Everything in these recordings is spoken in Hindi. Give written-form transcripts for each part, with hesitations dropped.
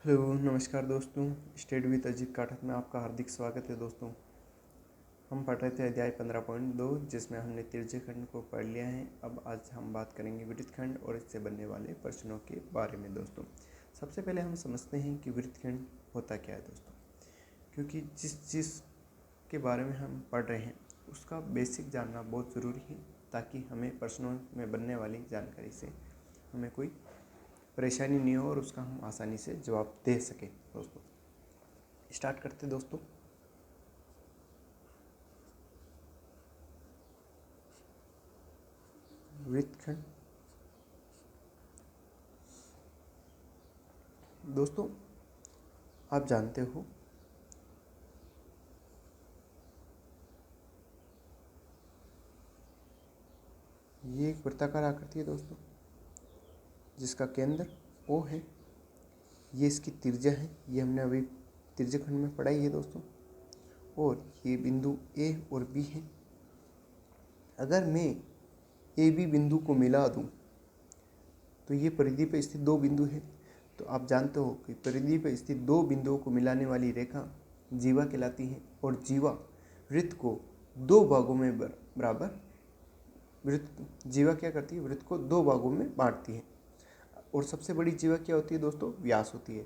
हेलो नमस्कार दोस्तों। स्टेड विद अजीत काठक में आपका हार्दिक स्वागत है। दोस्तों हम पढ़ रहे थे अध्याय 15.2 जिसमें हमने तिर्यकखंड को पढ़ लिया है। अब आज हम बात करेंगे वृत्तखंड और इससे बनने वाले प्रश्नों के बारे में। दोस्तों सबसे पहले हम समझते हैं कि वृत्तखंड होता क्या है। दोस्तों क्योंकि जिस चीज़ के बारे में हम पढ़ रहे हैं उसका बेसिक जानना बहुत ज़रूरी है ताकि हमें प्रश्नों में बनने वाली जानकारी से हमें कोई परेशानी नहीं हो और उसका हम आसानी से जवाब दे सकें। दोस्तों स्टार्ट करते दोस्तों। वृत्तखंड दोस्तों आप जानते हो ये एक वृत्ताकार आकृति है दोस्तों जिसका केंद्र O है। ये इसकी त्रिज्या है, ये हमने अभी तिर्यकखंड में पढ़ाई है दोस्तों। और ये बिंदु A और B है। अगर मैं AB बिंदु को मिला दूं तो ये परिधि पर स्थित दो बिंदु है। तो आप जानते हो कि परिधि पर स्थित दो बिंदुओं को मिलाने वाली रेखा जीवा कहलाती है। और जीवा वृत्त को दो भागों में बराबर जीवा क्या करती है, वृत्त को दो भागों में बांटती है। और सबसे बड़ी जीवा क्या होती है दोस्तों, व्यास होती है।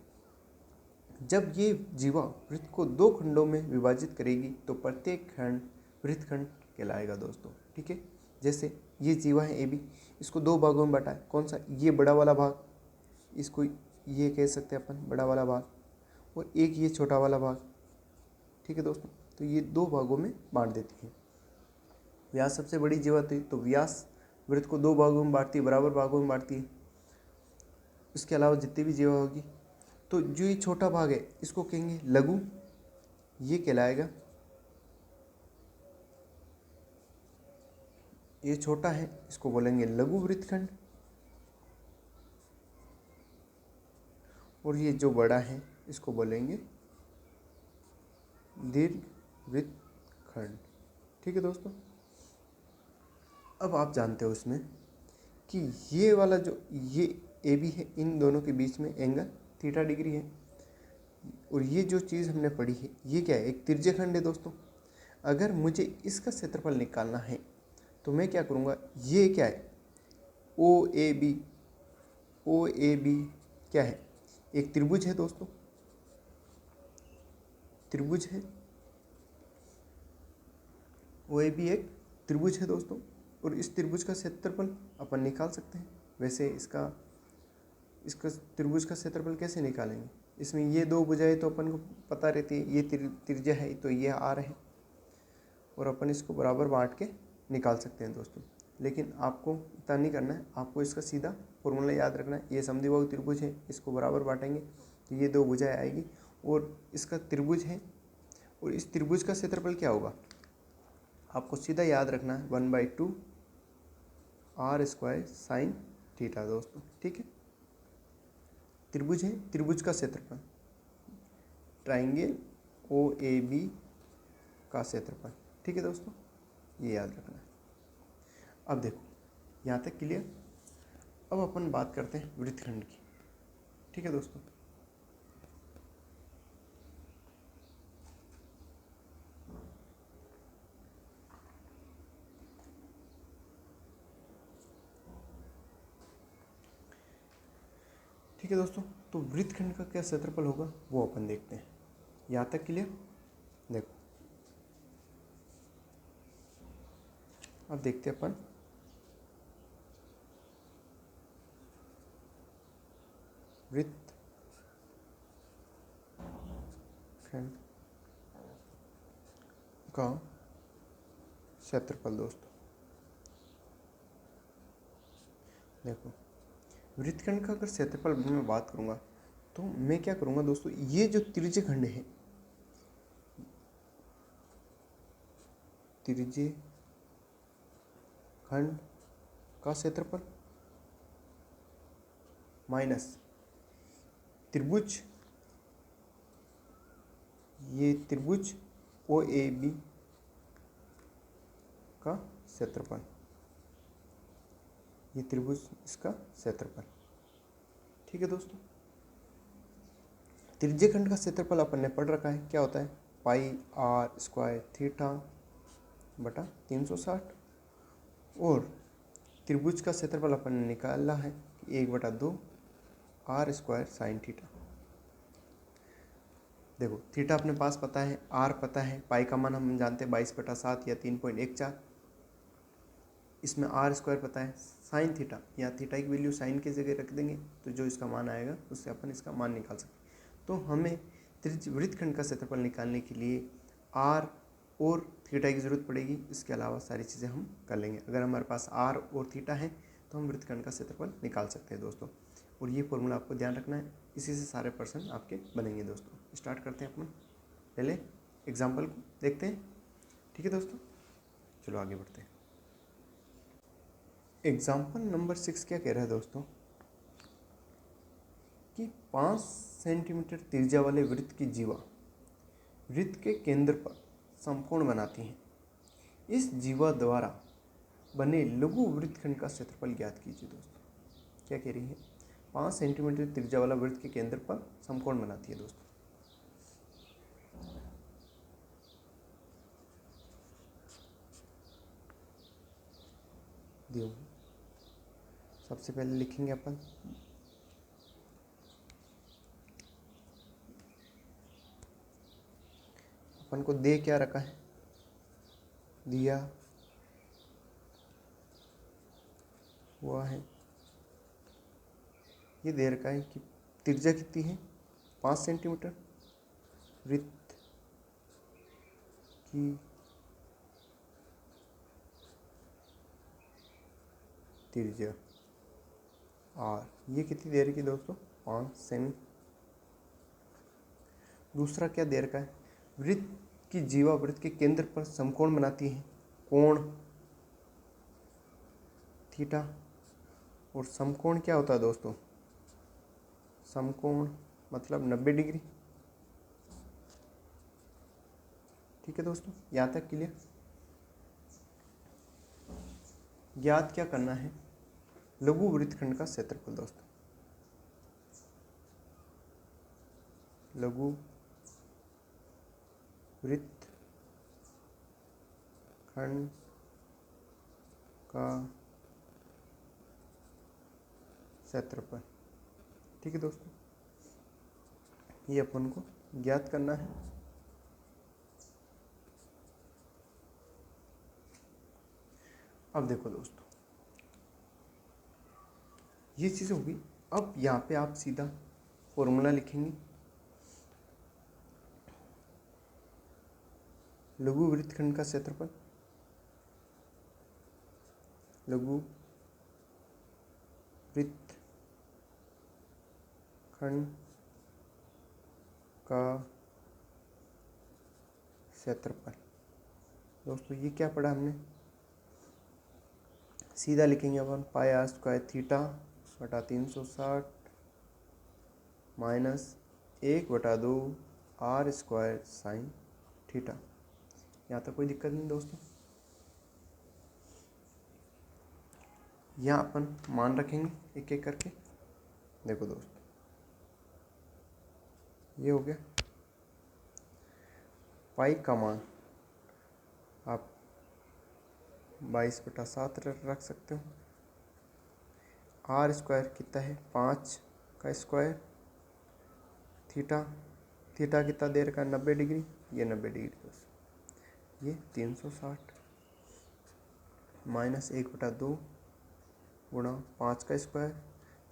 जब ये जीवा वृत्त को दो खंडों में विभाजित करेगी तो प्रत्येक खंड वृत्तखंड कहलाएगा दोस्तों। ठीक है, जैसे ये जीवा है AB, इसको दो भागों में बांटा है। कौन सा, ये बड़ा वाला भाग, इसको ये कह सकते हैं अपन बड़ा वाला भाग, और एक ये छोटा वाला भाग। ठीक है दोस्तों, तो ये दो भागों में बांट देती है। व्यास सबसे बड़ी जीवा थी तो व्यास वृत्त को दो भागों में बांटती है, बराबर भागों में बांटती है। इसके अलावा जितनी भी जीवा होगी तो जो ये छोटा भाग है इसको कहेंगे लघु, ये कहलाएगा, ये छोटा है इसको बोलेंगे लघु वृत्तखंड। और ये जो बड़ा है इसको बोलेंगे दीर्घ वृत्तखंड। ठीक है दोस्तों, अब आप जानते हो इसमें कि ये वाला जो ये AB है, इन दोनों के बीच में एंगल थीटा डिग्री है। और ये जो चीज़ हमने पढ़ी है ये क्या है, एक तिर्यकखंड है दोस्तों। अगर मुझे इसका क्षेत्रफल निकालना है तो मैं क्या करूँगा, ये क्या है OAB, OAB क्या है, एक त्रिभुज है दोस्तों, त्रिभुज है। OAB एक त्रिभुज है दोस्तों। और इस त्रिभुज का क्षेत्रफल अपन निकाल सकते हैं। वैसे इसका त्रिभुज का क्षेत्रफल कैसे निकालेंगे, इसमें ये दो भुजाएं तो अपन को पता रहती है, ये त्रिज्या है तो ये R है, और अपन इसको बराबर बांट के निकाल सकते हैं दोस्तों। लेकिन आपको इतना नहीं करना है, आपको इसका सीधा फॉर्मूला याद रखना है। ये समद्विबाहु त्रिभुज है, इसको बराबर बांटेंगे तो ये दो भुजाएं आएगी, और इसका त्रिभुज है। और इस त्रिभुज का क्षेत्रफल क्या होगा, आपको सीधा याद रखना है 1/2 R² साइन थीटा दोस्तों। ठीक है, त्रिभुज है, त्रिभुज का क्षेत्रफल, ट्राइंगल OAB का क्षेत्रफल। ठीक है दोस्तों, ये याद रखना है। अब देखो यहाँ तक क्लियर। अब अपन बात करते हैं वृत्तखंड की। ठीक है दोस्तों, ठीक है दोस्तों, तो वृत्तखंड का क्या क्षेत्रफल होगा वो अपन देखते हैं। यहाँ तक क्लियर। देखो अब देखते हैं अपन वृत्तखंड का क्षेत्रफल दोस्तों। देखो वृत्तखंड का अगर क्षेत्रफल मैं बात करूँगा तो मैं क्या करूँगा दोस्तों, ये जो तिर्यकखंड है, तिर्यकखंड का क्षेत्रफल माइनस त्रिभुज, ये त्रिभुज OAB का क्षेत्रफल, ये त्रिभुज इसका क्षेत्रफल। ठीक है दोस्तों, त्रिज्य खंड का क्षेत्रफल अपन ने पढ़ रखा है, क्या होता है, पाई आर स्क्वायर थीटा बटा 360। और त्रिभुज का क्षेत्रफल अपन ने निकाला है 1/2 आर स्क्वायर साइन थीटा। देखो थीटा अपने पास पता है, आर पता है, पाई का मान हम जानते हैं 22/7 या 3.14। इसमें आर स्क्वायर पता है, साइन थीटा या थीटा की वैल्यू साइन की जगह रख देंगे तो जो इसका मान आएगा उससे अपन इसका मान निकाल सकते हैं। तो हमें वृत्तखंड का क्षेत्रफल निकालने के लिए आर और थीटा की ज़रूरत पड़ेगी, इसके अलावा सारी चीज़ें हम कर लेंगे। अगर हमारे पास आर और थीटा है तो हम वृत्तखंड का क्षेत्रफल निकाल सकते हैं दोस्तों। और ये फॉर्मूला आपको ध्यान रखना है, इसी से सारे प्रश्न आपके बनेंगे दोस्तों। स्टार्ट करते हैं अपन पहले एग्जाम्पल को देखते हैं, ठीक है दोस्तों, चलो आगे बढ़ते हैं। एग्जाम्पल नंबर 6 क्या कह रहा है दोस्तों कि 5 सेंटीमीटर त्रिज्या वाले वृत्त की जीवा वृत्त के केंद्र पर समकोण बनाती है। इस जीवा द्वारा बने लघु वृत्तखंड का क्षेत्रफल ज्ञात कीजिए। दोस्तों क्या कह रही है, 5 सेंटीमीटर त्रिज्या वाला वृत्त के केंद्र पर समकोण बनाती है। दोस्तों दियो सबसे पहले लिखेंगे अपन को दे क्या रखा है, दिया हुआ है, ये दे रखा है कि त्रिज्या कितनी है 5 सेंटीमीटर, वृत्त की त्रिज्या आर, ये कितनी दे रखी दोस्तों 5 सेमी। दूसरा क्या दे रखा है, वृत्त की जीवा वृत्त के केंद्र पर समकोण बनाती है, कोण थीटा। और समकोण क्या होता है दोस्तों, समकोण मतलब 90 डिग्री। ठीक है दोस्तों, यहाँ तक क्लियर। ज्ञात क्या करना है, लघु वृत्तखंड का क्षेत्रफल। दोस्तों लघु वृत्तखंड का क्षेत्रफल, ठीक है दोस्तों, ये अपन को ज्ञात करना है। अब देखो दोस्तों ये चीज़ होगी। अब यहाँ पे आप सीधा फॉर्मूला लिखेंगे, लघु वृत्तखंड का क्षेत्रफल, लघु वृत्तखंड का क्षेत्रफल। दोस्तों ये क्या पढ़ा हमने, सीधा लिखेंगे अपन पाई आर स्क्वायर थीटा बटा 360 minus 1/2 r square sine theta. यहाँ तक कोई दिक्कत नहीं दोस्तों। यहाँ अपन मान रखेंगे एक एक करके। देखो दोस्तों ये हो गया, पाई का मान आप 22/7 रख सकते हो। आर स्क्वायर कितना है 5 का स्क्वायर, थीटा कितना देर का 90 डिग्री, ये 90 डिग्री दोस्तों, ये 360 माइनस 1/2 गुणा 5 का स्क्वायर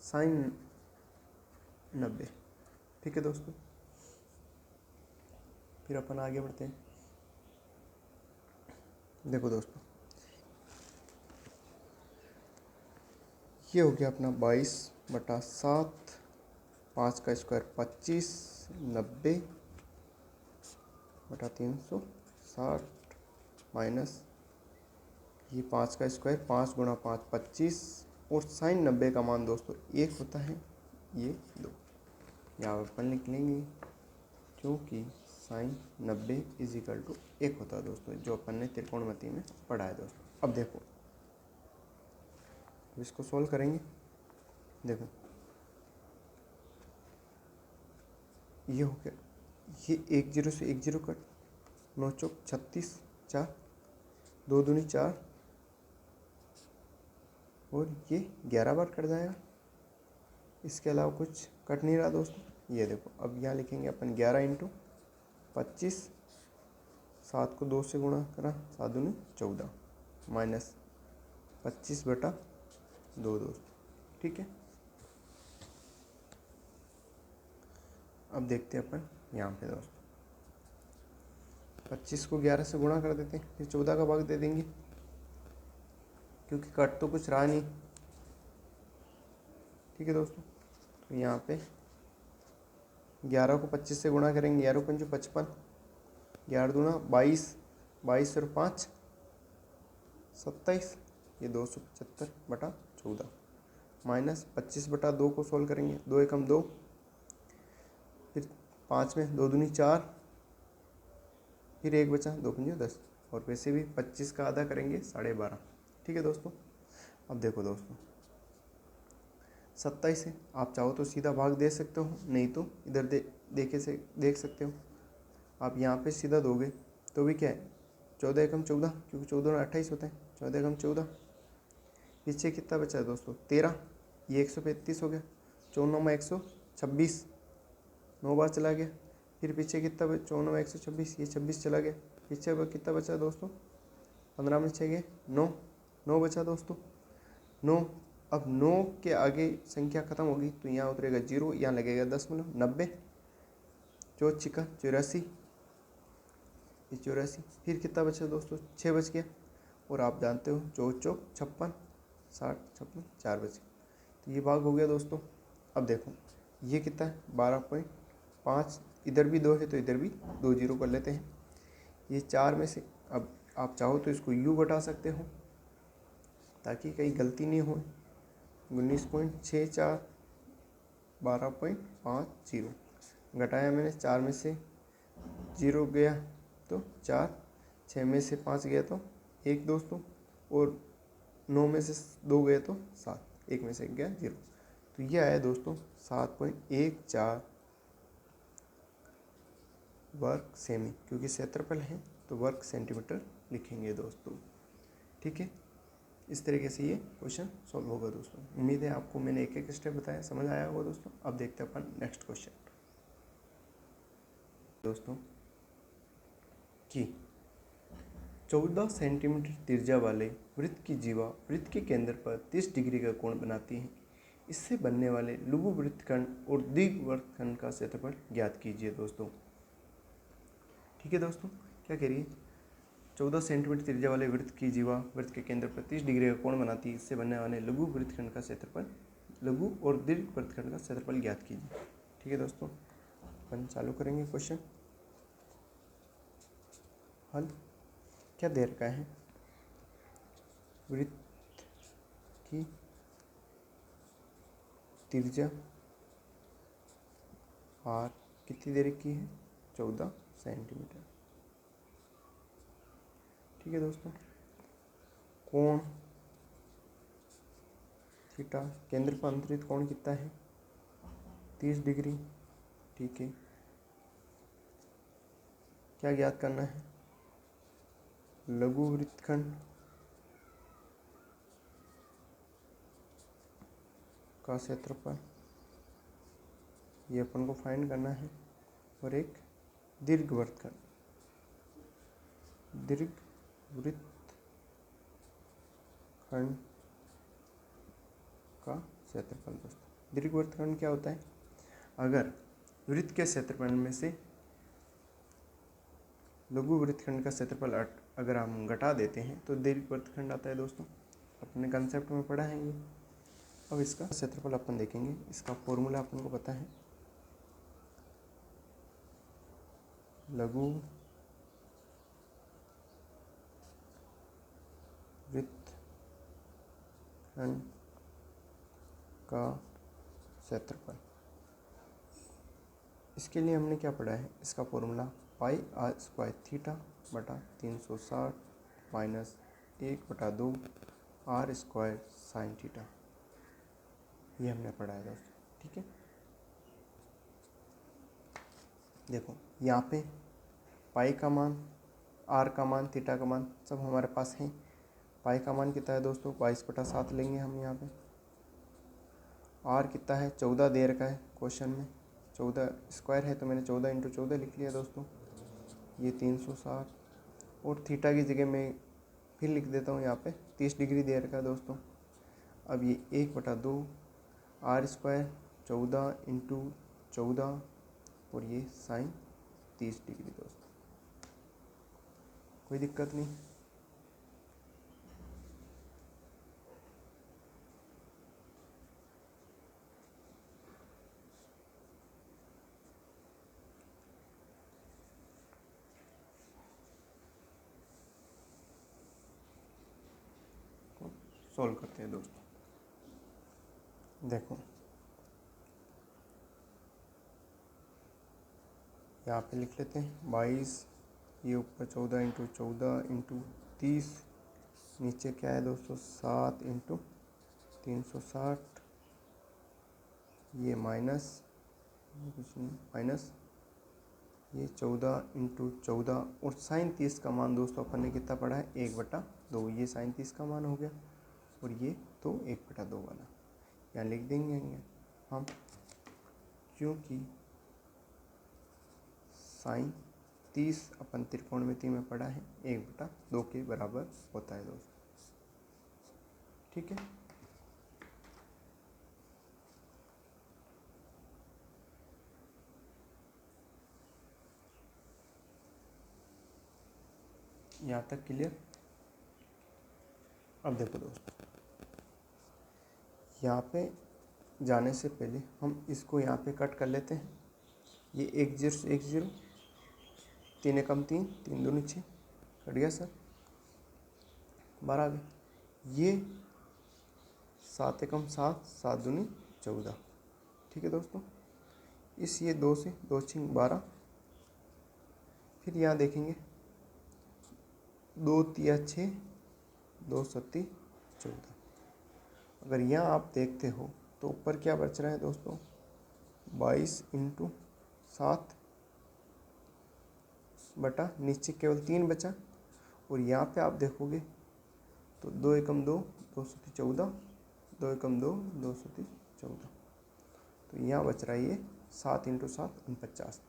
साइन 90। ठीक है दोस्तों, फिर अपन आगे बढ़ते हैं। देखो दोस्तों ये हो गया अपना 22/7, 5 का स्क्वायर 25, 90/360 माइनस ये 5 का स्क्वायर, 5 गुणा 5 25, और साइन 90 का मान दोस्तों 1 होता है, ये 2 यहाँ अपन लिख लेंगे क्योंकि साइन 90 = 1 होता है दोस्तों, जो अपन ने त्रिकोणमिति में पढ़ा है दोस्तों। अब देखो इसको सॉल्व करेंगे। देखो ये हो गया, ये 1 0 से 1 0 कट, 9 चौक 36, 4, 2 दूनी 4 और ये 11 बार कट जाएगा। इसके अलावा कुछ कट नहीं रहा दोस्तों। ये देखो, अब यहाँ लिखेंगे अपन 11 इंटू 25, 7 को 2 से गुणा करा, 7 दूनी 14 माइनस 25/2 दोस्तों। ठीक है, अब देखते हैं अपन यहाँ पे दोस्तों, 25 को 11 से गुणा कर देते हैं, फिर 14 का भाग दे देंगे क्योंकि कट तो कुछ रहा नहीं। ठीक है दोस्तों, तो यहाँ पे 11 को 25 से गुणा करेंगे, 11 पंचो 55, 11 दूना 22, 22 और 5 27, ये 275/14 माइनस 25/2 को सोल्व करेंगे, 2 एकम 2, फिर 5 में 2 दूनी 4, फिर 1 बचा, 2 पंजे 10 और वैसे भी 25 का आधा करेंगे 12.5। ठीक है दोस्तों, अब देखो दोस्तों 27 है, आप चाहो तो सीधा भाग दे सकते हो, नहीं तो इधर देख सकते हो। आप यहाँ पे सीधा दोगे तो भी क्या है, 14 एकम 14, क्योंकि 14 में 28 होता है, 14 एकम 14, पीछे कितना बचा है दोस्तों 13, ये 135 हो गया, 54 में 126, 9 बार चला गया, फिर पीछे कितना 54 में 126, ये 26 चला गया, पीछे कितना बचा दोस्तों 15 में 6 गए 9, 9 बचा दोस्तों 9। अब 9 के आगे संख्या खत्म होगी तो यहाँ उतरेगा 0, यहाँ लगेगा 90, 4 छिका 84, ये 84, फिर कितना बचा दोस्तों 6 बच गया, और आप जानते हो 4 चौक 56, 60 56, 4 बच गए, तो ये भाग हो गया दोस्तों। अब देखो ये कितना है 12.5, इधर भी 2 है तो इधर भी 2 0 कर लेते हैं, ये 4 में से, अब आप चाहो तो इसको u घटा सकते हो ताकि कहीं गलती नहीं हो, 19.64 12.50 घटाया मैंने, 4 में से 0 गया तो 4, 6 में से 5 गया तो 1 दोस्तों, और 9 में से 2 गए तो 7, 1 में से 1 गया 0, तो ये आया दोस्तों 7.14 वर्ग सेमी, क्योंकि क्षेत्रफल है तो वर्ग सेंटीमीटर लिखेंगे दोस्तों। ठीक है, इस तरीके से ये क्वेश्चन सॉल्व होगा दोस्तों। उम्मीद है आपको मैंने एक एक स्टेप बताया समझ आया होगा दोस्तों। अब देखते हैं अपन नेक्स्ट क्वेश्चन दोस्तों कि 14 सेंटीमीटर त्रिज्या वाले वृत्त की जीवा वृत्त के केंद्र पर 30 डिग्री का कोण बनाती है। इससे बनने वाले लघु वृत्तखंड और दीर्घवृत्तखंड का क्षेत्रफल ज्ञात कीजिए दोस्तों। ठीक है दोस्तों, क्या कह रही है, 14 सेंटीमीटर त्रिज्या वाले वृत्त की जीवा वृत्त के केंद्र पर 30 डिग्री का कोण बनाती है। इससे बनने वाले लघु वृत्तखंड का क्षेत्रफल, लघु और दीर्घ वृत्तखंड का क्षेत्रफल ज्ञात कीजिए। ठीक है दोस्तों, अपन चालू करेंगे क्वेश्चन हल। क्या दे रखा है, वृत्त की त्रिज्या r कितनी दे रखी है 14 सेंटीमीटर। ठीक है दोस्तों, कोण थीटा, केंद्र पर अंतरित कोण कितना है 30 डिग्री। ठीक है, क्या ज्ञात करना है, लघु वृत्तखंड का क्षेत्रफल, ये अपन को फाइंड करना है, और एक दीर्घ वृत्तखंड, दीर्घ वृत्तखंड का क्षेत्रफल दोस्तों। दीर्घ वृत्तखंड क्या होता है, अगर वृत्त के क्षेत्रफल में से लघु वृत्तखंड का क्षेत्रफल अगर हम घटा देते हैं तो दीर्घ वृत्तखंड आता है दोस्तों। अपने कंसेप्ट में पढ़ा है ये। अब इसका क्षेत्रफल अपन देखेंगे, इसका फॉर्मूला अपन को पता है, लघु वृत्तखंड का क्षेत्रफल, इसके लिए हमने क्या पढ़ा है, इसका फॉर्मूला पाई r स्क्वायर थीटा बटा 360 minus 1/2 r square sine theta, ये हमने पढ़ा है दोस्तों। ठीक है, देखो यहाँ पे पाई का मान, आर का मान, थीटा का मान सब हमारे पास है। पाई का मान कितना है दोस्तों 22/7 लेंगे हम यहाँ पे। आर कितना है 14 दे रखा है क्वेश्चन में, 14 स्क्वायर है तो मैंने 14 × 14 लिख लिया दोस्तों, ये 360। और थीटा की जगह मैं फिर लिख देता हूँ यहाँ पे 30 डिग्री दे रखा है दोस्तों। अब ये 1/2 आर स्क्वायर 14 × 14 और ये साइन 30 डिग्री दोस्तों। कोई दिक्कत नहीं। सॉल्व करते हैं दोस्तों। देखो यहाँ पे लिख लेते हैं 22, ये ऊपर 14 × 14 × 30, नीचे क्या है दोस्तों 7 × 360, ये माइनस ये 14 × 14 और साइन 30 का मान दोस्तों अपन ने कितना पढ़ा है 1/2। ये साइन 30 का मान हो गया और ये तो 1/2 वाला यहाँ लिख देंगे हम, क्योंकि साइन 30 अपन त्रिकोणमिति में पढ़ा है 1/2 के बराबर होता है दोस्तों। ठीक है, यहाँ तक क्लियर। अब देखो दोस्तों, यहाँ पे जाने से पहले हम इसको यहाँ पे कट कर लेते हैं। ये 1 0 से 1 0, 3 एकम 3, 3 दूनी 6, कट गया सर 12 आ गए। ये 7 एकम 7, 7 दूनी 14। ठीक है दोस्तों, इस ये 2 से 2 6 12। फिर यहाँ देखेंगे 2 3 6, 2 7 14। अगर यहाँ आप देखते हो तो ऊपर क्या बच रहा है दोस्तों 22 × 7 बटा नीचे केवल 3 बचा। और यहाँ पे आप देखोगे तो 2 एकम 2, 2 7 14, 2 एकम 2, 2 7 14। तो यहाँ बच रहा है ये 7 × 7 49।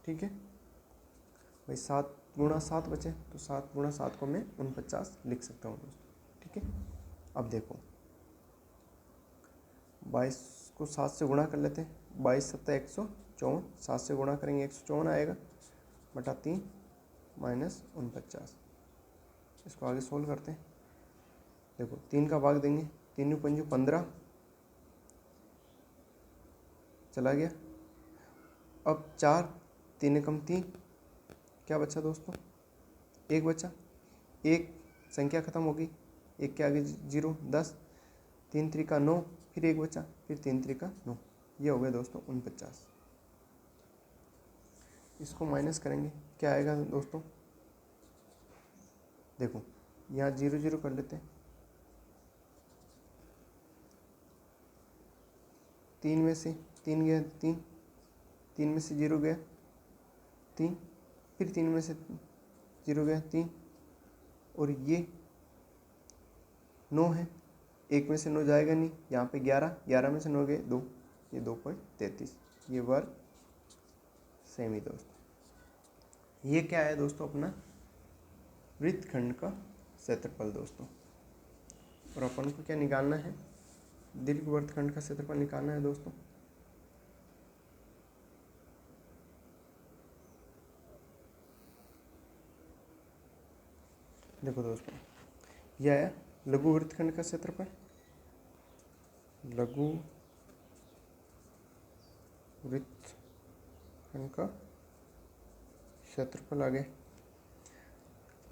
ठीक है भाई, 7 × 7 बचे तो 7 × 7 को मैं 49 लिख सकता हूँ दोस्तों। ठीक है, अब देखो 22 को 7 से गुणा कर लेते हैं। 22 7 154, 7 से गुणा करेंगे 154 आएगा बटा 3 माइनस 49। इसको आगे सोल्व करते हैं। देखो 3 का भाग देंगे, 3 × 5 = 15 चला गया। अब 4, 3 एकम 3, क्या बचा दोस्तों 1 बचा। 1 संख्या खत्म हो गई, 1 के आगे 0 10, 3 3 का 9, फिर 1 बचा, फिर 3 3 का 9, ये हो गया दोस्तों 49। इसको माइनस करेंगे, क्या आएगा दोस्तों, देखो यहाँ 0 0 कर लेते हैं। 3 में से 3 गया 3, 3 में से 0 गया 3, फिर 3 में से 0 गया 3, और ये 9 है, 1 में से 9 जाएगा नहीं, यहाँ पे 11, 11 में से 9 गए 2, ये 2.33, ये वर्ग सेमी दोस्तों। ये क्या है दोस्तों अपना वृत्तखंड का क्षेत्रफल दोस्तों। और अपन को क्या निकालना है, दीर्घवृत्तखंड का क्षेत्रफल निकालना है दोस्तों। देखो दोस्तों, यह है लघु वृत्तखंड का क्षेत्रफल। लघु वृत्तखंड का क्षेत्रफल आ गया।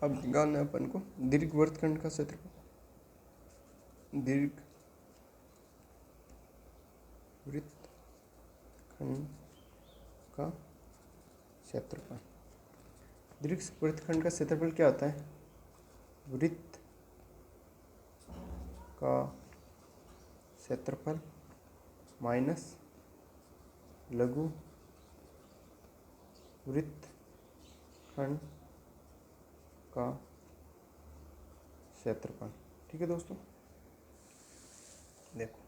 अब निकालना है अपन को दीर्घ वृत्तखंड का क्षेत्रफल। दीर्घ वृत्तखंड का क्षेत्रफल। दीर्घ वृत्तखंड का क्षेत्रफल क्या होता है, वृत्त का क्षेत्रफल माइनस लघु वृत्तखंड का क्षेत्रफल। ठीक है दोस्तों, देखो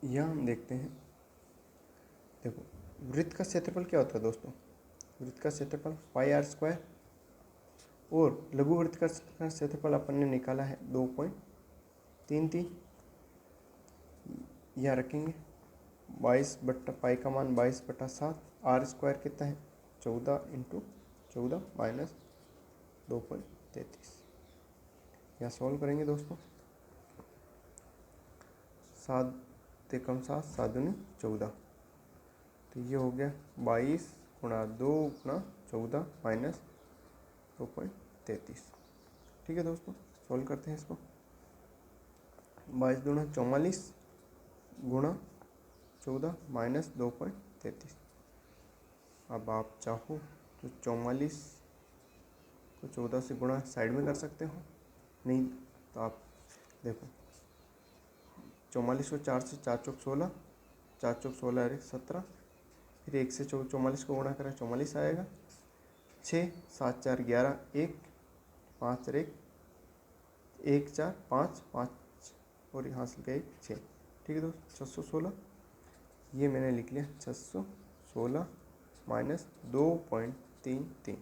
यहाँ हम देखते हैं, देखो वृत्त का क्षेत्रफल क्या होता है दोस्तों, वृत्त का क्षेत्रफल पाई आर स्क्वायर, और लघु वृत्त का क्षेत्रफल अपन ने निकाला है 2.33। यहाँ रखेंगे 22 बट्टा पाई का मान 22/7, आर स्क्वायर कितना है 14 × 14 माइनस 2.33। यहाँ सॉल्व करेंगे दोस्तों, 7 कम 7 7 दूनी 14, तो ये हो गया 22 × 2 × 14 माइनस 2.33। ठीक है दोस्तों, सॉल्व करते हैं इसको। 22 दूना 44 गुणा 14 माइनस 2.33। अब आप चाहो तो 44 को 14 से गुणा साइड में कर सकते हो, नहीं तो आप देखो 44 को 4 से 4 चौक 16, 4 चौक 16 और 17, फिर 1 से 44 को गुणा करें 44 आएगा, 6 7 4 11, 1 5 और 1 1 4 5 5 और यहाँ से गए 6। ठीक है दोस्तों, 616 ये मैंने लिख लिया 616 माइनस 2.33।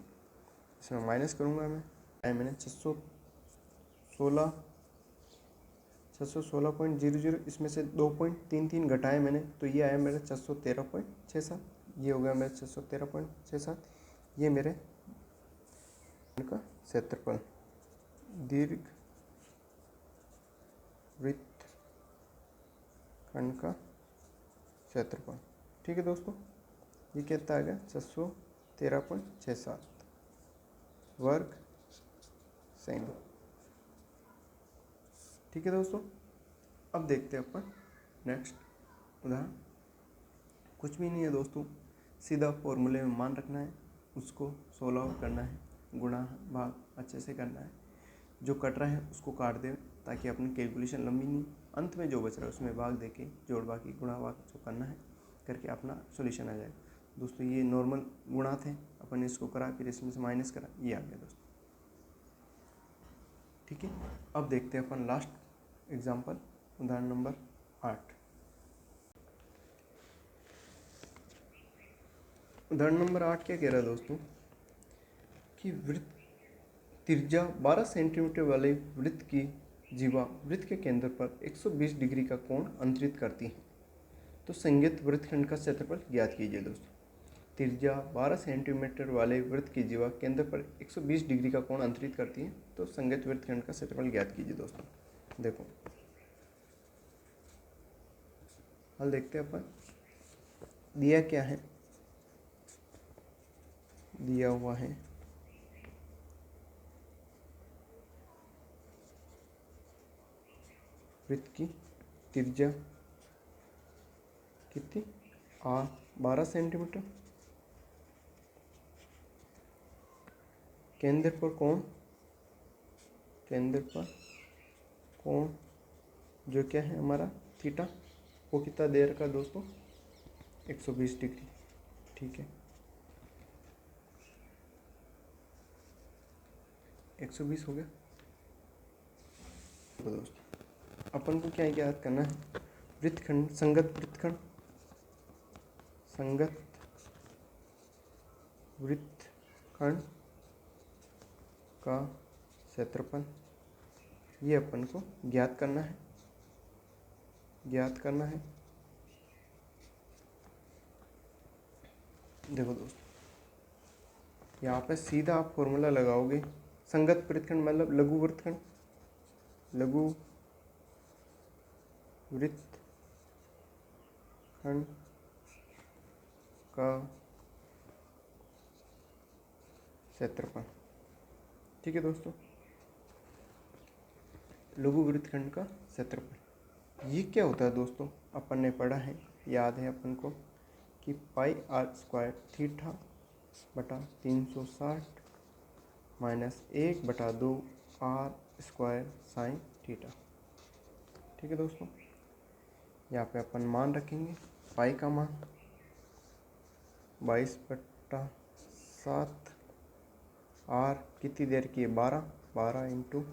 इसमें माइनस करूँगा मैंने 616.00, इसमें से 2.33 घटाए मैंने, तो ये आया मेरा 613.67। ये हो गया मेरा 613.67। ये मेरे का क्षेत्रफल दीर्घ वृत्त खंड का क्षेत्रफल। ठीक है दोस्तों, ये कितना आ गया 613.67 वर्ग सेमी। ठीक है दोस्तों, अब देखते हैं अपन नेक्स्ट उदाहरण। कुछ भी नहीं है दोस्तों, सीधा फॉर्मूले में मान रखना है, उसको सोल्व आउट करना है, गुणा भाग अच्छे से करना है, जो कट रहा है उसको काट दे ताकि अपनी कैलकुलेशन लंबी नहीं, अंत में जो बच रहा है उसमें भाग देके जोड़ बाकी गुणा भाग जो करना है करके अपना सॉल्यूशन आ जाएगा। दोस्तों ये नॉर्मल गुणा थे, अपन ने इसको करा, फिर इसमें से माइनस करा, ये आ गया दोस्तों। ठीक है, अब देखते हैं अपन लास्ट एग्जाम्पल, उदाहरण नंबर 8। उदाहरण नंबर 8 क्या कह रहा है दोस्तों कि वृत्त त्रिज्या 12 सेंटीमीटर वाले वृत्त की जीवा वृत्त के केंद्र पर 120 डिग्री का कोण अंतरित करती है, तो संगत वृत्तखंड का क्षेत्रफल ज्ञात कीजिए। दोस्तों त्रिज्या 12 सेंटीमीटर वाले वृत्त की जीवा केंद्र पर 120 डिग्री का कोण अंतरित करती है, तो संगत वृत्तखंड का क्षेत्रफल ज्ञात कीजिए। दोस्तों देखो हल देखते हैं अपन, दिया क्या है, दिया हुआ है वृत्त की त्रिज्या कितनी 12 सेंटीमीटर, केंद्र पर कोण जो क्या है हमारा थीटा, वो कितना दे रखा दोस्तों 120 डिग्री। ठीक है, 120 हो गया। तो दोस्तों अपन को क्या याद करना है, वृत्तखंड संगत वृत्तखंड का क्षेत्रफल, ये अपन को ज्ञात करना है। देखो दोस्तों यहाँ पे सीधा आप फॉर्मूला लगाओगे, संगत वृत्तखंड मतलब लघु वृत्तखंड, लघु वृत्तखंड का क्षेत्रफल। ठीक है दोस्तों, लघु वृत्तखंड का क्षेत्रफल ये क्या होता है दोस्तों, अपन ने पढ़ा है, याद है अपन को कि पाई आर स्क्वायर थीटा बटा 360 minus 1/2 r square sine theta. ठीक है दोस्तों। यहाँ पे अपन मान रखेंगे पाई का मान 22/7 आर कितनी देर की है 12 इंटू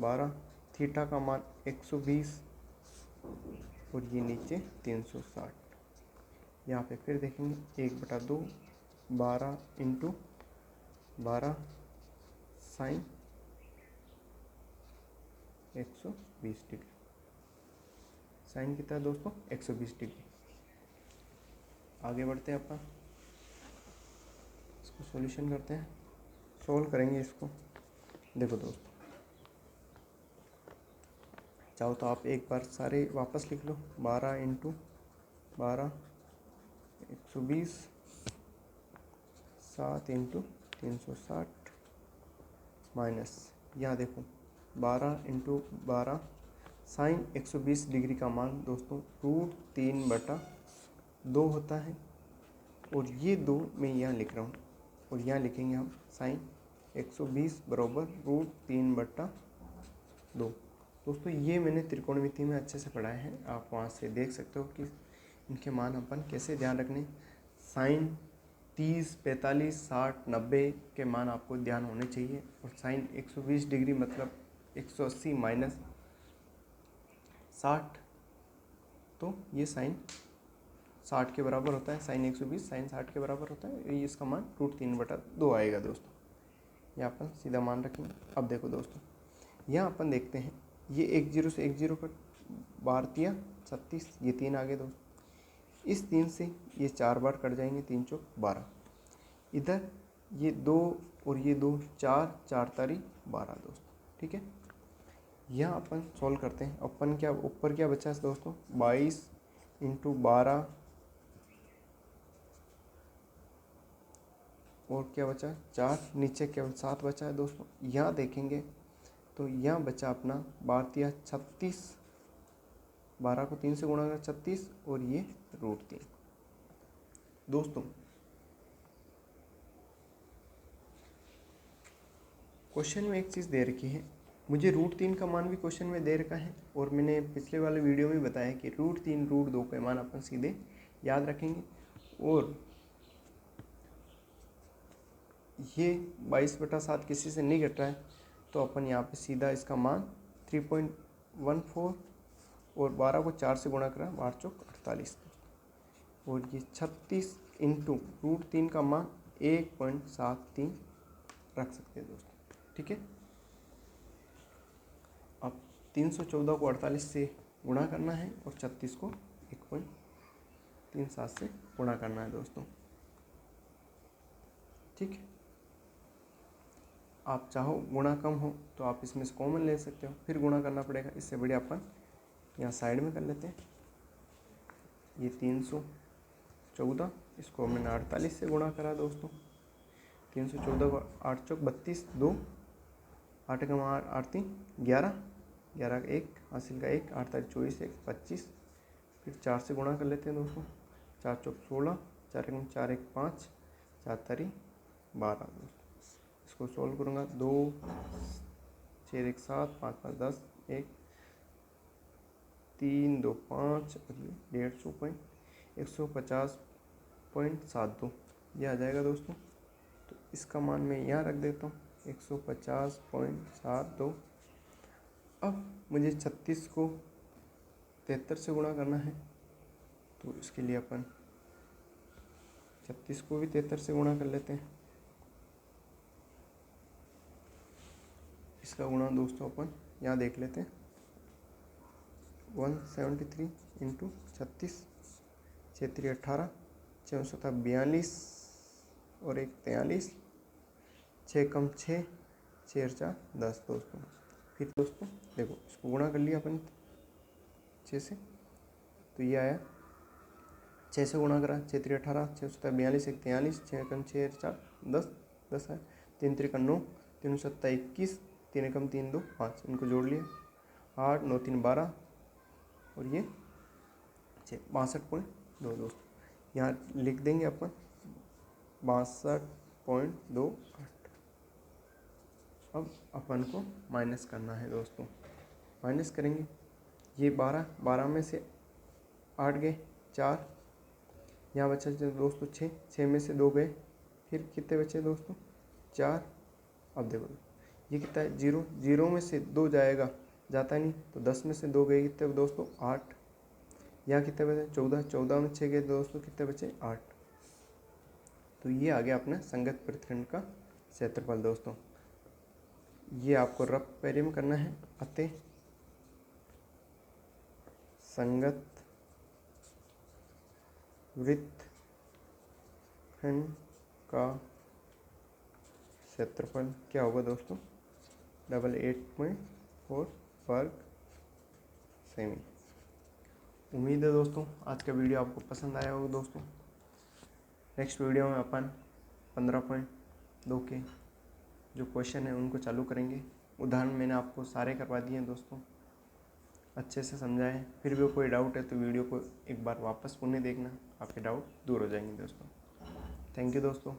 12, थीटा का मान 120 और ये नीचे 360। यहाँ पे फिर देखेंगे 1/2 12 इंटू 12 साइन 120 डिग्री। साइन कितना है दोस्तों 120 डिग्री। आगे बढ़ते हैं अपन, इसको सॉल्यूशन करते हैं, सोल्व करेंगे इसको। देखो दोस्तों, चाहो तो आप एक बार सारे वापस लिख लो। 12 इंटू 12 120, 7 इंटू 360 माइनस, यहाँ देखो 12 इंटू 12 साइन 120 डिग्री का मान दोस्तों √3/2 होता है। और ये 2 मैं यहाँ लिख रहा हूँ और यहाँ लिखेंगे हम साइन 120 बराबर √3/2। दोस्तों ये मैंने त्रिकोणमिति में अच्छे से पढ़ाया है, आप वहाँ से देख सकते हो कि इनके मान अपन कैसे ध्यान रखने। साइन 30, 45, 60, 90 के मान आपको ध्यान होने चाहिए। और साइन 120 डिग्री मतलब 180 माइनस 60, तो ये साइन 60 के बराबर होता है। साइन 120 साइन 60 के बराबर होता है, ये इसका मान √3/2 आएगा दोस्तों। यहाँ अपन सीधा मान रखेंगे। अब देखो दोस्तों, यहाँ अपन देखते हैं ये 10 से 10 कट, 12 36, ये 3 आ गए दोस्तों। इस 3 से ये 4 बार कट जाएंगे, 3 चौक 12। इधर ये 2 और ये 2, 4 4 तारी 12 दोस्तों, ठीक है। यहाँ अपन सॉल्व करते हैं। अपन क्या ऊपर क्या बचा है दोस्तों 22 इंटू 12 और क्या बचा 4, नीचे केवल 7 बचा है दोस्तों। यहाँ देखेंगे तो यहाँ बचा अपना 12 36, 12 को 3 से गुणा कर 36 और ये √3। दोस्तों क्वेश्चन में एक चीज़ दे रखी है, मुझे √3 का मान भी क्वेश्चन में दे रखा है और मैंने पिछले वाले वीडियो में बताया कि √3 √2 के मान अपन सीधे याद रखेंगे। और ये 22/7 किसी से नहीं घट रहा है, तो अपन यहाँ पे सीधा इसका मान 3.14 और 12 को 4 से गुणा करा 12 चौक 48 और ये 36 इंटू √3 का मान 1.73 रख सकते हैं दोस्तों, ठीक है। अब 314 को 48 से गुणा करना है और 36 को 1.37 से गुणा करना है दोस्तों, ठीक है। आप चाहो गुणा कम हो तो आप इसमें से कॉमन ले सकते हो, फिर गुणा करना पड़ेगा। इससे बढ़िया अपन यहाँ साइड में कर लेते हैं। ये 314, इसको मैंने 48 से गुणा करा दोस्तों। 314 को 8 चौक 32, 2 8 का 8 3 11, 11 का 1 हासिल का 1, 8 तारीख 24 1 25, फिर 4 से गुणा कर लेते हैं दोस्तों। 4 चौक 16, 4 1 4 1 5, 4 तारीख 12 दोस्तों। इसको सॉल्व करूँगा 2 6 1 7 5 5 10 1 3 2 5 और ये 150.72 ये आ जाएगा दोस्तों। तो इसका मान मैं यहाँ रख देता हूँ 150.72। अब मुझे 36 को 73 से गुणा करना है, तो इसके लिए अपन 36 को भी 73 से गुणा कर लेते हैं। इसका गुणा दोस्तों अपन यहाँ देख लेते हैं 173 इंटू 36, 6 3 18, 6 7 42 और 1 43, 6 कम 6, 6 4 10 दोस्तों। फिर दोस्तों देखो इसको गुणा कर लिया अपन 6 से, तो ये आया 6 से गुणा करा 6 3 18, 6 7 42, 1 43, 6 कम 6 4 10 10 है, 3 3 9, 3 7 21, 3 कम 3 2 5, इनको जोड़ लिया 8 9 3 12 और ये 62.2 दोस्तों। यहाँ लिख देंगे अपन 62.28। अब अपन को माइनस करना है दोस्तों, माइनस करेंगे ये 12, 12 में से 8 गए, 4, यहाँ बचा दोस्तों 6, 6 में से 2 गए, फिर कितने बचे दोस्तों 4। अब देखो ये कितना है 0, 0 में से 2 जाएगा, जाता नहीं, तो 10 में से 2 गए कितने दोस्तों 8। यहाँ कितने बचे 14, 14 में 6 गए दोस्तों, कितने बचे 8। तो ये आ गया अपना संगत वृत्तखंड का क्षेत्रफल दोस्तों। ये आपको रफ पेरे में करना है। अतः संगत वृत्तखंड का क्षेत्रफल क्या होगा दोस्तों 88.4 वर्ग सेमी। उम्मीद है दोस्तों आज का वीडियो आपको पसंद आया होगा दोस्तों। नेक्स्ट वीडियो में अपन 15.2 के जो क्वेश्चन है उनको चालू करेंगे। उदाहरण मैंने आपको सारे करवा दिए हैं दोस्तों, अच्छे से समझाएं। फिर भी कोई डाउट है तो वीडियो को एक बार वापस पुनः देखना, आपके डाउट दूर हो जाएंगे दोस्तों। थैंक यू दोस्तों।